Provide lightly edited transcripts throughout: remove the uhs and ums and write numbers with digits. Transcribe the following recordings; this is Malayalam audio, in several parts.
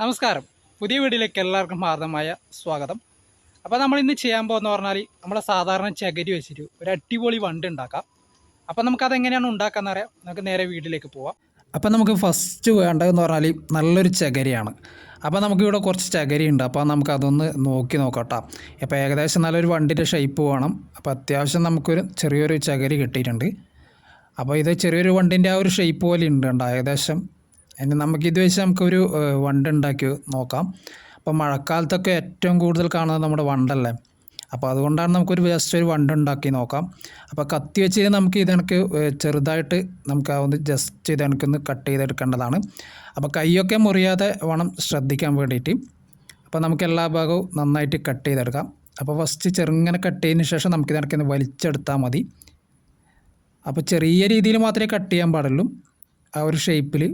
നമസ്കാരം. പുതിയ വീഡിയോയിലേക്ക് എല്ലാവർക്കും ഹാർദമായ സ്വാഗതം. അപ്പോൾ നമ്മൾ ഇന്ന് ചെയ്യാൻ പോകുന്ന പറഞ്ഞാൽ നമ്മളെ സാധാരണ ചകിരി വെച്ചിട്ട് ഒരു അടിപൊളി വണ്ട് ഉണ്ടാക്കാം. അപ്പോൾ നമുക്കതെങ്ങനെയാണ് ഉണ്ടാക്കാമെന്ന് അറിയാം. നമുക്ക് നേരെ വീട്ടിലേക്ക് പോവാം. അപ്പോൾ നമുക്ക് ഫസ്റ്റ് വേണ്ടതെന്ന് പറഞ്ഞാൽ നല്ലൊരു ചകിരിയാണ്. അപ്പോൾ നമുക്കിവിടെ കുറച്ച് ചകിരി ഉണ്ട്. അപ്പോൾ നമുക്കതൊന്ന് നോക്കി നോക്കട്ടോ. അപ്പോൾ ഏകദേശം നല്ലൊരു വണ്ടിൻ്റെ ഷേപ്പ് വേണം. അപ്പോൾ അത്യാവശ്യം നമുക്കൊരു ചെറിയൊരു ചകിരി കിട്ടിയിട്ടുണ്ട്. അപ്പോൾ ഇത് ചെറിയൊരു വണ്ടിൻ്റെ ആ ഒരു ഷേപ്പ് പോലെ ഉണ്ട് ഏകദേശം. ഇനി നമുക്കിത് വെച്ച് നമുക്കൊരു വണ്ട് ഉണ്ടാക്കി നോക്കാം. അപ്പോൾ മഴക്കാലത്തൊക്കെ ഏറ്റവും കൂടുതൽ കാണുന്നത് നമ്മുടെ വണ്ടല്ലേ. അപ്പോൾ അതുകൊണ്ടാണ് നമുക്കൊരു ജസ്റ്റ് ഒരു വണ്ട് ഉണ്ടാക്കി നോക്കാം. അപ്പോൾ കത്തി വെച്ച് നമുക്ക് ഇതെനിക്ക് ചെറുതായിട്ട് നമുക്ക് ഒന്ന് ജസ്റ്റ് ഇതെനിക്കൊന്ന് കട്ട് ചെയ്തെടുക്കേണ്ടതാണ്. അപ്പോൾ കൈയൊക്കെ മുറിയാതെ വേണം ശ്രദ്ധിക്കാൻ വേണ്ടിയിട്ട്. അപ്പോൾ നമുക്ക് എല്ലാ ഭാഗവും നന്നായിട്ട് കട്ട് ചെയ്തെടുക്കാം. അപ്പോൾ ഫസ്റ്റ് ചെറുങ്ങനെ കട്ട് ചെയ്തതിന് ശേഷം നമുക്കിതെനിക്കൊന്ന് വലിച്ചെടുത്താൽ മതി. അപ്പോൾ ചെറിയ രീതിയിൽ മാത്രമേ കട്ട് ചെയ്യാൻ പാടുള്ളൂ, ആ ഒരു ഷേപ്പിൽ.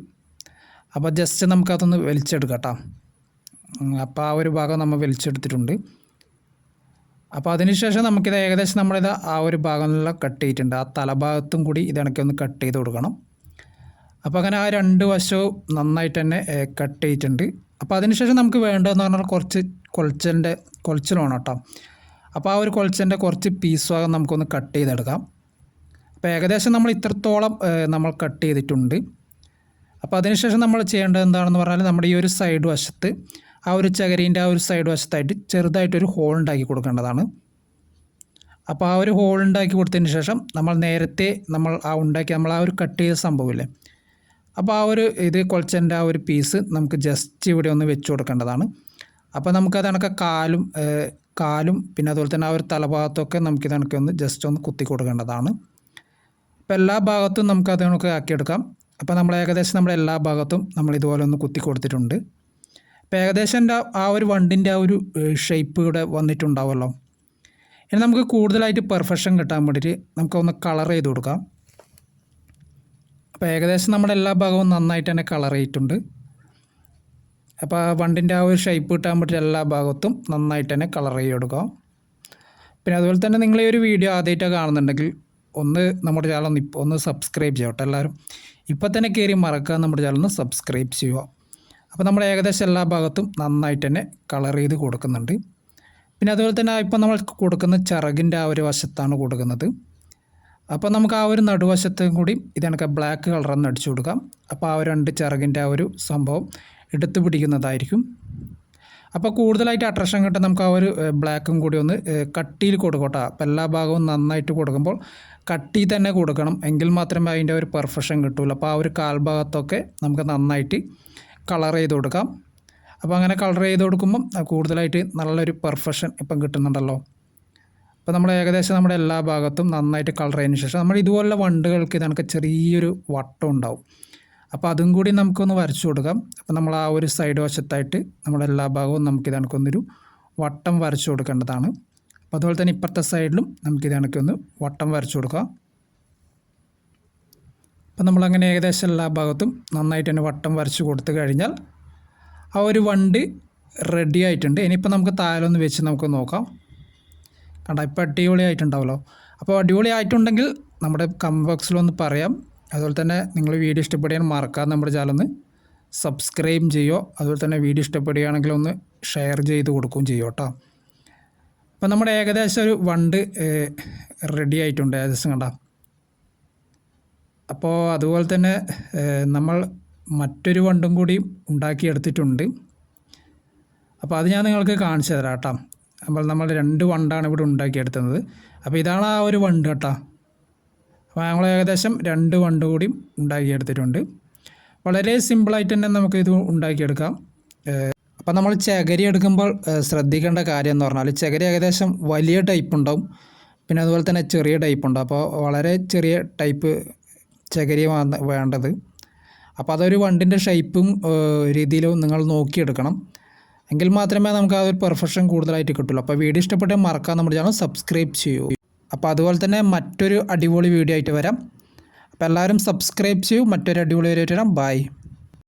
അപ്പോൾ ജസ്റ്റ് നമുക്കതൊന്ന് വലിച്ചെടുക്കാം കേട്ടോ. അപ്പോൾ ആ ഒരു ഭാഗം നമ്മൾ വലിച്ചെടുത്തിട്ടുണ്ട്. അപ്പോൾ അതിനുശേഷം നമുക്കിത് ഏകദേശം നമ്മളിത് ആ ഒരു ഭാഗമെല്ലാം കട്ട് ചെയ്തിട്ടുണ്ട്. ആ തലഭാഗത്തും കൂടി ഇതെനിക്കൊന്ന് കട്ട് ചെയ്ത് കൊടുക്കണം. അപ്പോൾ അങ്ങനെ ആ രണ്ട് വശവും നന്നായിട്ട് തന്നെ കട്ട് ചെയ്തിട്ടുണ്ട്. അപ്പോൾ അതിനുശേഷം നമുക്ക് വേണ്ടതെന്ന് പറഞ്ഞാൽ കുറച്ച് കുഴച്ചിൽ വേണം കേട്ടോ. അപ്പോൾ ആ ഒരു കുഴച്ചിൻ്റെ കുറച്ച് പീസ് ഭാഗം നമുക്കൊന്ന് കട്ട് ചെയ്തെടുക്കാം. അപ്പോൾ ഏകദേശം നമ്മൾ ഇത്രത്തോളം നമ്മൾ കട്ട് ചെയ്തിട്ടുണ്ട്. അപ്പോൾ അതിനുശേഷം നമ്മൾ ചെയ്യേണ്ടത് എന്താണെന്ന് പറഞ്ഞാൽ നമ്മുടെ ഈ ഒരു സൈഡ് വശത്ത് ആ ഒരു ചകിരീൻ്റെ ആ ഒരു സൈഡ് വശത്തായിട്ട് ചെറുതായിട്ടൊരു ഹോൾ ഉണ്ടാക്കി കൊടുക്കേണ്ടതാണ്. അപ്പോൾ ആ ഒരു ഹോൾ ഉണ്ടാക്കി കൊടുത്തതിന് ശേഷം നമ്മൾ നേരത്തെ നമ്മൾ ആ ഒരു കട്ട് ചെയ്ത സംഭവമില്ലേ, അപ്പോൾ ആ ഒരു കുഴച്ചൻ്റെ ആ ഒരു പീസ് നമുക്ക് ജസ്റ്റ് ഇവിടെ ഒന്ന് വെച്ച് കൊടുക്കേണ്ടതാണ്. അപ്പോൾ നമുക്കതണക്കെ കാലും പിന്നെ അതുപോലെ തന്നെ ആ ഒരു തലഭാഗത്തൊക്കെ നമുക്കിതണക്കെ ഒന്ന് ജസ്റ്റ് ഒന്ന് കുത്തി കൊടുക്കേണ്ടതാണ്. അപ്പോൾ എല്ലാ ഭാഗത്തും നമുക്കതൊക്കെ ആക്കിയെടുക്കാം. അപ്പോൾ നമ്മൾ ഏകദേശം നമ്മുടെ എല്ലാ ഭാഗത്തും നമ്മൾ ഇതുപോലെ ഒന്ന് കുത്തി കൊടുത്തിട്ടുണ്ട്. അപ്പോൾ ഏകദേശം ആ ഒരു വണ്ടിൻ്റെ ആ ഒരു ഷേപ്പ് ഇവിടെ വന്നിട്ടുണ്ടാവുമല്ലോ. ഇനി നമുക്ക് കൂടുതലായിട്ട് പെർഫെക്ഷൻ കിട്ടാൻ വേണ്ടിയിട്ട് നമുക്കൊന്ന് കളർ ചെയ്ത് കൊടുക്കാം. അപ്പോൾ ഏകദേശം നമ്മുടെ എല്ലാ ഭാഗവും നന്നായിട്ട് തന്നെ കളർ ചെയ്തിട്ടുണ്ട്. അപ്പോൾ ആ വണ്ടിൻ്റെ ആ ഒരു ഷേപ്പ് കിട്ടാൻ വേണ്ടിയിട്ട് എല്ലാ ഭാഗത്തും നന്നായിട്ട് തന്നെ കളർ ചെയ്ത് കൊടുക്കാം. പിന്നെ അതുപോലെ തന്നെ നിങ്ങൾ ഈ ഒരു വീഡിയോ ആദ്യമായിട്ടാണ് കാണുന്നുണ്ടെങ്കിൽ നമ്മുടെ ചാനൽ ഒന്ന് സബ്സ്ക്രൈബ് ചെയ്യട്ടെ. എല്ലാവരും ഇപ്പോൾ തന്നെ കയറി മറക്കുക, നമ്മുടെ ചാനൽ ഒന്ന് സബ്സ്ക്രൈബ് ചെയ്യുക. അപ്പോൾ നമ്മൾ ഏകദേശം എല്ലാ ഭാഗത്തും നന്നായിട്ട് തന്നെ കളർ ചെയ്ത് കൊടുക്കുന്നുണ്ട്. പിന്നെ അതുപോലെ തന്നെ ഇപ്പോൾ നമ്മൾ കൊടുക്കുന്ന ചിറകിൻ്റെ ആ ഒരു വശത്താണ് കൊടുക്കുന്നത്. അപ്പോൾ നമുക്ക് ആ ഒരു നടുവശത്തും കൂടി ഇതെനിക്ക് ബ്ലാക്ക് കളറൊന്ന് അടിച്ചു കൊടുക്കാം. അപ്പോൾ ആ ഒരു രണ്ട് ചിറകിൻ്റെ ആ ഒരു സംഭവം എടുത്തു പിടിക്കുന്നതായിരിക്കും. അപ്പോൾ കൂടുതലായിട്ട് അട്രാക്ഷൻ കിട്ടാൻ നമുക്ക് ആ ഒരു ബ്ലാക്കും കൂടി ഒന്ന് കട്ടിയിൽ കൊടുക്കട്ടെ. അപ്പോൾ എല്ലാ ഭാഗവും നന്നായിട്ട് കൊടുക്കുമ്പോൾ കട്ടി തന്നെ കൊടുക്കണം, എങ്കിൽ മാത്രമേ അതിൻ്റെ ഒരു പെർഫെക്ഷൻ കിട്ടുള്ളൂ. അപ്പോൾ ആ ഒരു കാൽഭാഗത്തൊക്കെ നമുക്ക് നന്നായിട്ട് കളർ ചെയ്ത് കൊടുക്കാം. അപ്പോൾ അങ്ങനെ കളർ ചെയ്ത് കൊടുക്കുമ്പം കൂടുതലായിട്ട് നല്ലൊരു പെർഫെക്ഷൻ ഇപ്പം കിട്ടുന്നുണ്ടല്ലോ. അപ്പോൾ നമ്മൾ ഏകദേശം നമ്മുടെ എല്ലാ ഭാഗത്തും നന്നായിട്ട് കളർ ചെയ്തതിന് ശേഷം നമ്മൾ ഇതുപോലുള്ള വണ്ടുകൾക്ക് ഇതൊക്കെ ചെറിയൊരു വട്ടം ഉണ്ടാവും. അപ്പോൾ അതും കൂടി നമുക്കൊന്ന് വരച്ചു കൊടുക്കാം. അപ്പോൾ നമ്മൾ ആ ഒരു സൈഡ് വശത്തായിട്ട് നമ്മുടെ എല്ലാ ഭാഗവും നമുക്കിതണക്കൊന്നൊരു വട്ടം വരച്ചു കൊടുക്കേണ്ടതാണ്. അപ്പോൾ അതുപോലെ തന്നെ ഇപ്പുറത്തെ സൈഡിലും നമുക്കിതണക്കൊന്ന് വട്ടം വരച്ചു കൊടുക്കാം. അപ്പോൾ നമ്മളങ്ങനെ ഏകദേശം എല്ലാ ഭാഗത്തും നന്നായിട്ട് തന്നെ വട്ടം വരച്ച് കൊടുത്തു കഴിഞ്ഞാൽ ആ ഒരു വണ്ട് റെഡി ആയിട്ടുണ്ട്. ഇനിയിപ്പോൾ നമുക്ക് താഴെ വെച്ച് നമുക്ക് നോക്കാം. കണ്ടോ, ഇപ്പോൾ അടിപൊളി ആയിട്ടുണ്ടാവുമല്ലോ. അപ്പോൾ അടിപൊളി ആയിട്ടുണ്ടെങ്കിൽ നമ്മുടെ കമൻറ്റ് ബോക്സിലൊന്ന് പറയാം. അതുപോലെ തന്നെ നിങ്ങൾ വീഡിയോ ഇഷ്ടപ്പെടുകയാണെങ്കിൽ മറക്കാതെ നമ്മുടെ ചാനൽ ഒന്ന് സബ്സ്ക്രൈബ് ചെയ്യുക. അതുപോലെ തന്നെ വീഡിയോ ഇഷ്ടപ്പെടുകയാണെങ്കിൽ ഒന്ന് ഷെയർ ചെയ്ത് കൊടുക്കുകയും ചെയ്യുക കേട്ടോ. അപ്പോൾ നമ്മുടെ ഏകദേശം ഒരു വണ്ട് റെഡി ആയിട്ടുണ്ട് ഏകദേശം, കണ്ടോ. അപ്പോൾ അതുപോലെ തന്നെ നമ്മൾ മറ്റൊരു വണ്ടും കൂടി ഉണ്ടാക്കിയെടുത്തിട്ടുണ്ട്. അപ്പോൾ അത് ഞാൻ നിങ്ങൾക്ക് കാണിച്ചു തരാം കേട്ടോ. അപ്പോൾ നമ്മൾ രണ്ട് വണ്ടാണ് ഇവിടെ ഉണ്ടാക്കിയെടുത്തത്. അപ്പോൾ ഇതാണ് ആ ഒരു വണ്ട് കേട്ടോ. അപ്പോൾ ഞങ്ങൾ ഏകദേശം രണ്ട് വണ്ട് കൂടി ഉണ്ടാക്കിയെടുത്തിട്ടുണ്ട്. വളരെ സിമ്പിളായിട്ട് തന്നെ നമുക്കിത് ഉണ്ടാക്കിയെടുക്കാം. അപ്പോൾ നമ്മൾ ചകിരി എടുക്കുമ്പോൾ ശ്രദ്ധിക്കേണ്ട കാര്യം എന്ന് പറഞ്ഞാൽ ചകിരി ഏകദേശം വലിയ ടൈപ്പ് ഉണ്ടാവും, പിന്നെ അതുപോലെ തന്നെ ചെറിയ ടൈപ്പ് ഉണ്ടാവും. അപ്പോൾ വളരെ ചെറിയ ടൈപ്പ് ചകിരി വേണ്ടത്. അപ്പോൾ അതൊരു വണ്ടിൻ്റെ ഷേപ്പും രീതിയിലും നിങ്ങൾ നോക്കിയെടുക്കണം, എങ്കിൽ മാത്രമേ നമുക്ക് ആ ഒരു പെർഫെക്ഷൻ കൂടുതലായിട്ട് കിട്ടുള്ളൂ. അപ്പോൾ വീഡിയോ ഇഷ്ടപ്പെട്ടാൽ മറക്കാതെ നമ്മുടെ ചാനൽ സബ്സ്ക്രൈബ് ചെയ്യൂ. അപ്പോൾ അതുപോലെ തന്നെ മറ്റൊരു അടിപൊളി വീഡിയോ ആയിട്ട് വരാം. അപ്പോൾ എല്ലാവരും സബ്സ്ക്രൈബ് ചെയ്യൂ. മറ്റൊരു അടിപൊളി വീഡിയോ ആയിട്ട് വരാം. ബൈ.